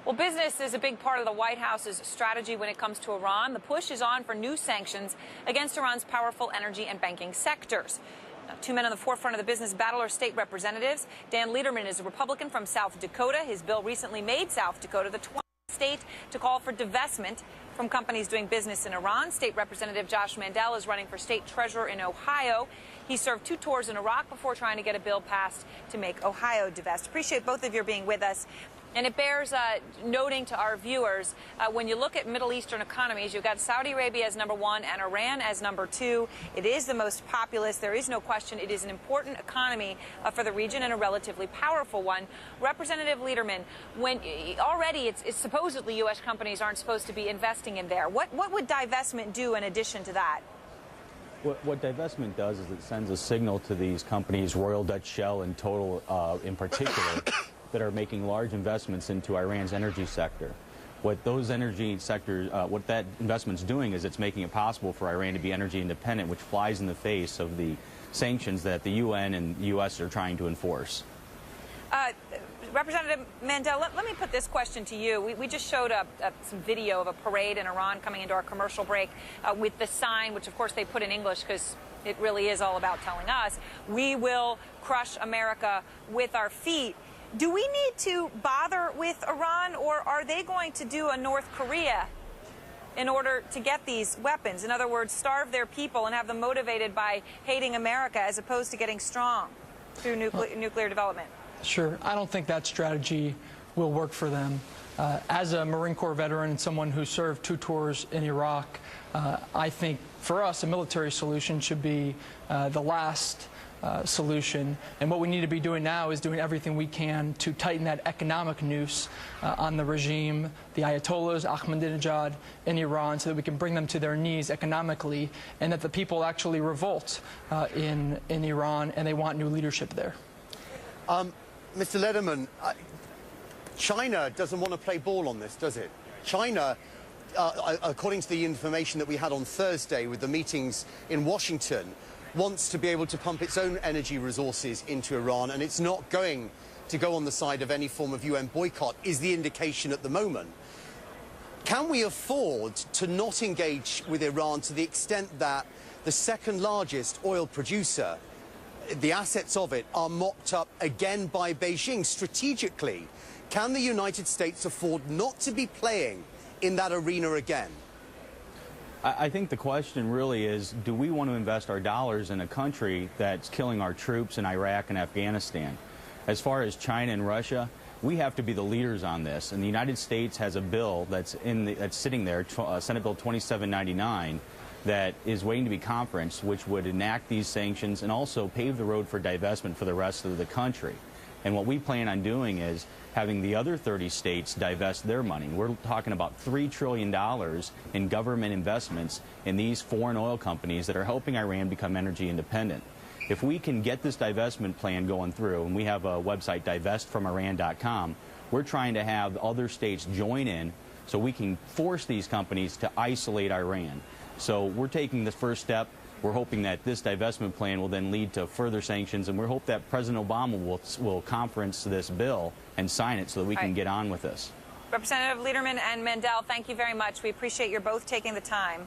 Well, business is a big part of the White House's strategy when it comes to Iran. The push is on for new sanctions against Iran's powerful energy and banking sectors. Now, two men on the forefront of the business battle are state representatives. Dan Lederman is a Republican from South Dakota. His bill recently made South Dakota the 20th state to call for divestment from companies doing business in Iran. State Representative Josh Mandel is running for state treasurer in Ohio. He served 2 tours in Iraq before trying to get a bill passed to make Ohio divest. Appreciate both of you being with us. And it bears noting to our viewers, when you look at Middle Eastern economies, you've got Saudi Arabia as #1 and Iran as #2. It is the most populous. There is no question. It is an important economy for the region and a relatively powerful one. Representative Lederman, when already it's supposedly U.S. companies aren't supposed to be investing in there, what would divestment do in addition to that? What divestment does is it sends a signal to these companies, Royal Dutch Shell and Total in particular, that are making large investments into Iran's energy sector. What those energy sectors, what that investment's doing is it's making it possible for Iran to be energy independent, which flies in the face of the sanctions that the UN and the U.S. are trying to enforce. Representative Mandel, let me put this question to you. We just showed some video of a parade in Iran coming into our commercial break with the sign, which of course they put in English because it really is all about telling us, we will crush America with our feet. Do we need to bother with Iran, or are they going to do a North Korea in order to get these weapons? In other words, starve their people and have them motivated by hating America as opposed to getting strong through nuclear development? Sure. I don't think that strategy will work for them. As a Marine Corps veteran and someone who served 2 tours in Iraq, I think for us a military solution should be the last solution. And what we need to be doing now is doing everything we can to tighten that economic noose on the regime, the Ayatollahs, Ahmadinejad in Iran, so that we can bring them to their knees economically, and that the people actually revolt in Iran and they want new leadership there. Mr. Lederman, China doesn't want to play ball on this, does it? China, according to the information that we had on Thursday with the meetings in Washington, wants to be able to pump its own energy resources into Iran, and it's not going to go on the side of any form of UN boycott, is the indication at the moment. Can we afford to not engage with Iran to the extent that the second largest oil producer, the assets of it, are mopped up again by Beijing strategically? Can the United States afford not to be playing in that arena again? I think the question really is, do we want to invest our dollars in a country that's killing our troops in Iraq and Afghanistan? As far as China and Russia, we have to be the leaders on this. And the United States has a bill that's sitting there, Senate Bill 2799, that is waiting to be conferenced, which would enact these sanctions and also pave the road for divestment for the rest of the country. And what we plan on doing is having the other 30 states divest their money. We're talking about $3 trillion in government investments in these foreign oil companies that are helping Iran become energy independent. If we can get this divestment plan going through, and we have a website, divestfromiran.com, we're trying to have other states join in so we can force these companies to isolate Iran. So we're taking the first step. We're hoping that this divestment plan will then lead to further sanctions, and we hope that President Obama will conference this bill and sign it so that we can get on with this. Representative Lederman and Mandel, thank you very much. We appreciate your both taking the time.